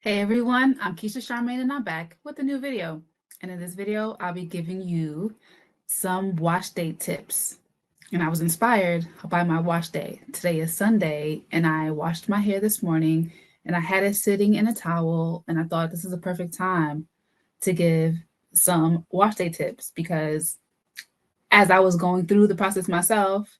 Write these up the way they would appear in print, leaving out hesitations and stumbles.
Hey everyone, I'm Keisha Charmaine and I'm back with a new video. And in this video, I'll be giving you some wash day tips. And I was inspired by my wash day. Today is Sunday and I washed my hair this morning and I had it sitting in a towel and I thought this is a perfect time to give some wash day tips because as I was going through the process myself,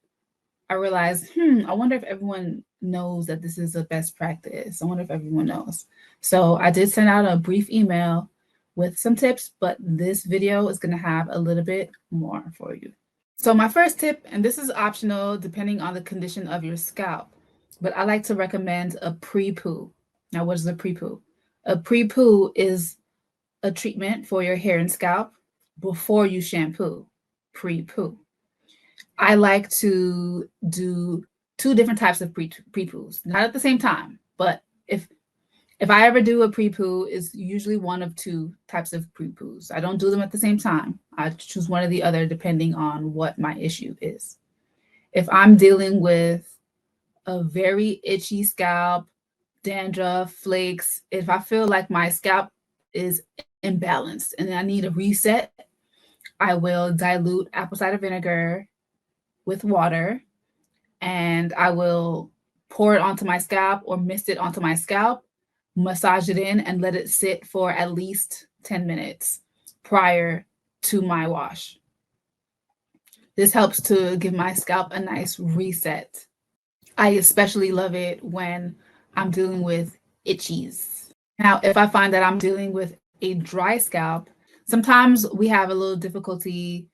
I realized, I wonder if everyone knows that this is a best practice. I wonder if everyone knows. So I did send out a brief email with some tips, but this video is going to have a little bit more for you. So my first tip, and this is optional depending on the condition of your scalp, but I like to recommend a pre-poo. Now, what is a pre-poo? A pre-poo is a treatment for your hair and scalp before you shampoo. Pre-poo. I like to do two different types of pre-poos, not at the same time, but if I ever do a pre-poo, it's usually one of two types of pre-poos. I don't do them at the same time. I choose one or the other depending on what my issue is. If I'm dealing with a very itchy scalp, dandruff, flakes, if I feel like my scalp is imbalanced and I need a reset, I will dilute apple cider vinegar with water and I will pour it onto my scalp or mist it onto my scalp, massage it in and let it sit for at least 10 minutes prior to my wash. This helps to give my scalp a nice reset. I especially love it when I'm dealing with itchies. Now, if I find that I'm dealing with a dry scalp, sometimes we have a little difficulty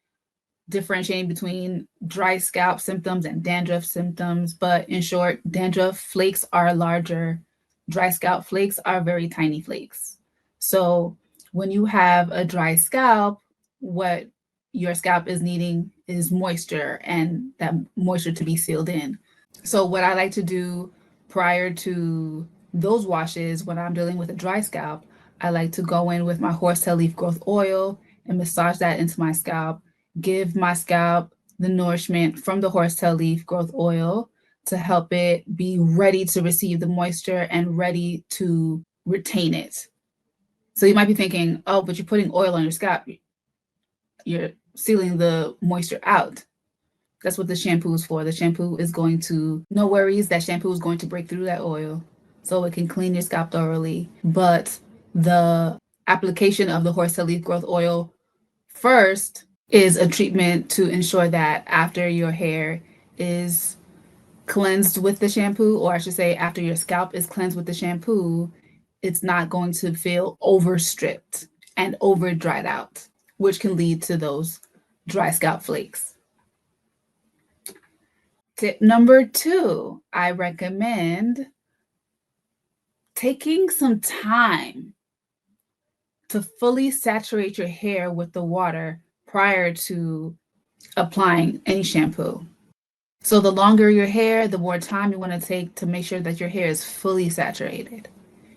differentiating between dry scalp symptoms and dandruff symptoms, but in short, dandruff flakes are larger, dry scalp flakes are very tiny flakes. So when you have a dry scalp, what your scalp is needing is moisture and that moisture to be sealed in. So what I like to do prior to those washes when I'm dealing with a dry scalp, I like to go in with my horsetail leaf growth oil and massage that into my scalp, give my scalp the nourishment from the horsetail leaf growth oil to help it be ready to receive the moisture and ready to retain it. So you might be thinking, oh, but you're putting oil on your scalp. You're sealing the moisture out. That's what the shampoo is for. The shampoo is going to, no worries, that shampoo is going to break through that oil so it can clean your scalp thoroughly. But the application of the horsetail leaf growth oil first is a treatment to ensure that after your hair is cleansed with the shampoo, or I should say after your scalp is cleansed with the shampoo, it's not going to feel overstripped and over dried out, which can lead to those dry scalp flakes. Tip number 2, I recommend taking some time to fully saturate your hair with the water prior to applying any shampoo. So the longer your hair, the more time you want to take to make sure that your hair is fully saturated.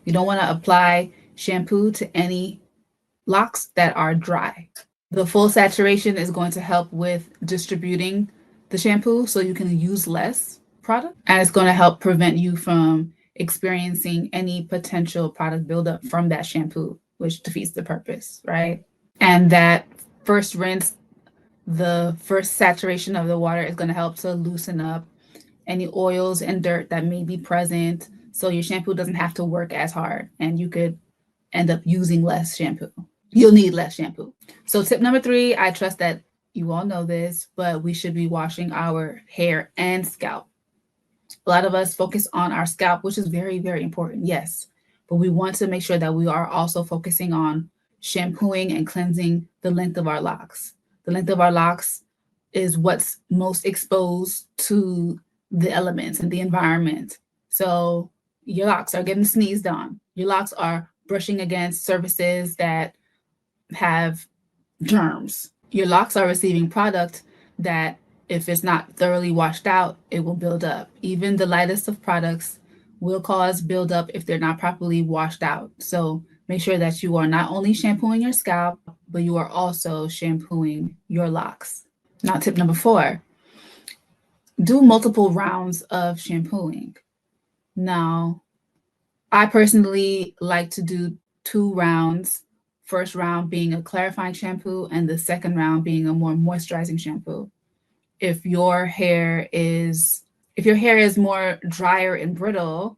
You don't want to apply shampoo to any locks that are dry. The full saturation is going to help with distributing the shampoo so you can use less product, and it's going to help prevent you from experiencing any potential product buildup from that shampoo, which defeats the purpose, right? And that first rinse, the first saturation of the water is going to help to loosen up any oils and dirt that may be present so your shampoo doesn't have to work as hard and you could end up using less shampoo. You'll need less shampoo. So tip number 3, I trust that you all know this, but we should be washing our hair and scalp. A lot of us focus on our scalp, which is very, very important, yes, but we want to make sure that we are also focusing on shampooing and cleansing the length of our locks. The length of our locks is what's most exposed to the elements and the environment. So your locks are getting sneezed on. Your locks are brushing against surfaces that have germs. Your locks are receiving product that if it's not thoroughly washed out, it will build up. Even the lightest of products will cause buildup if they're not properly washed out. So make sure that you are not only shampooing your scalp, but you are also shampooing your locks. Now, tip number 4, do multiple rounds of shampooing. Now, I personally like to do 2 rounds. First round being a clarifying shampoo and the second round being a more moisturizing shampoo. If your hair is more drier and brittle,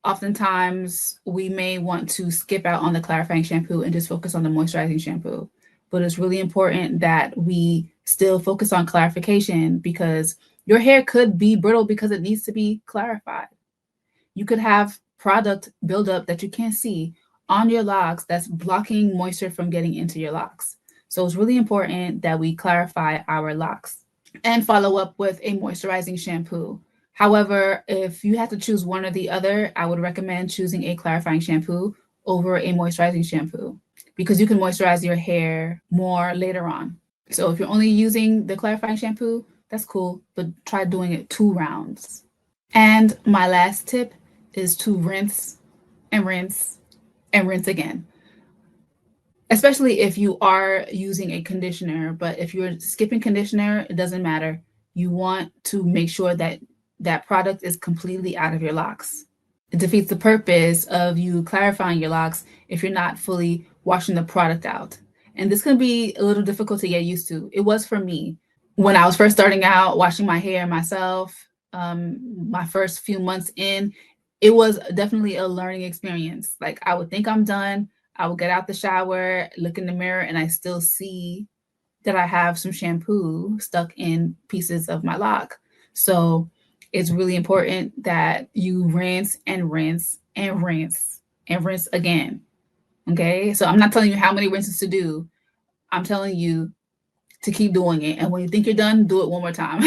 oftentimes we may want to skip out on the clarifying shampoo and just focus on the moisturizing shampoo. But it's really important that we still focus on clarification because your hair could be brittle because it needs to be clarified. You could have product buildup that you can't see on your locks that's blocking moisture from getting into your locks. So it's really important that we clarify our locks and follow up with a moisturizing shampoo. However, if you have to choose one or the other, I would recommend choosing a clarifying shampoo over a moisturizing shampoo because you can moisturize your hair more later on. So if you're only using the clarifying shampoo, that's cool, but try doing it 2 rounds. And my last tip is to rinse and rinse and rinse again. Especially if you are using a conditioner, but if you're skipping conditioner, it doesn't matter. You want to make sure that that product is completely out of your locks. It defeats the purpose of you clarifying your locks if you're not fully washing the product out. And this can be a little difficult to get used to. It was for me. When I was first starting out washing my hair myself, my first few months in, it was definitely a learning experience. Like I would think I'm done. I would get out the shower, look in the mirror, and I still see that I have some shampoo stuck in pieces of my lock. So it's really important that you rinse and rinse and rinse and rinse again. Okay. So I'm not telling you how many rinses to do. I'm telling you to keep doing it. And when you think you're done, do it one more time.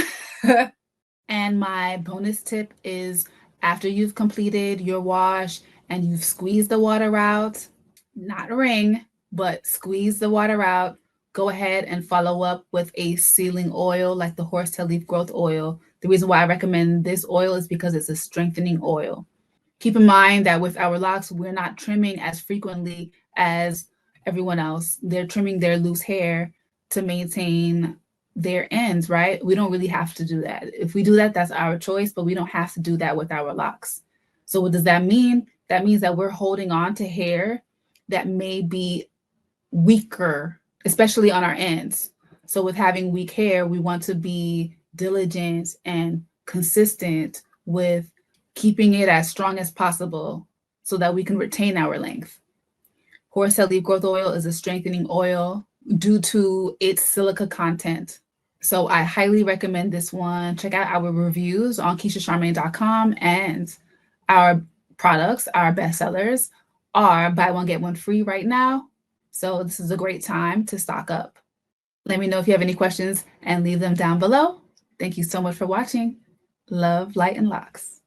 And my bonus tip is after you've completed your wash and you've squeezed the water out, not wring, but squeeze the water out, go ahead and follow up with a sealing oil like the horsetail leaf growth oil. The reason why I recommend this oil is because it's a strengthening oil. Keep in mind that with our locks, we're not trimming as frequently as everyone else. They're trimming their loose hair to maintain their ends, right? We don't really have to do that. If we do that, that's our choice, but we don't have to do that with our locks. So what does that mean? That means that we're holding on to hair that may be weaker, especially on our ends. So with having weak hair, we want to be diligent and consistent with keeping it as strong as possible so that we can retain our length. Horsetail leaf growth oil is a strengthening oil due to its silica content. So I highly recommend this one. Check out our reviews on KeishaCharmaine.com, and our products, our bestsellers, are buy one, get one free right now. So this is a great time to stock up. Let me know if you have any questions and leave them down below. Thank you so much for watching. Love, light, and locks.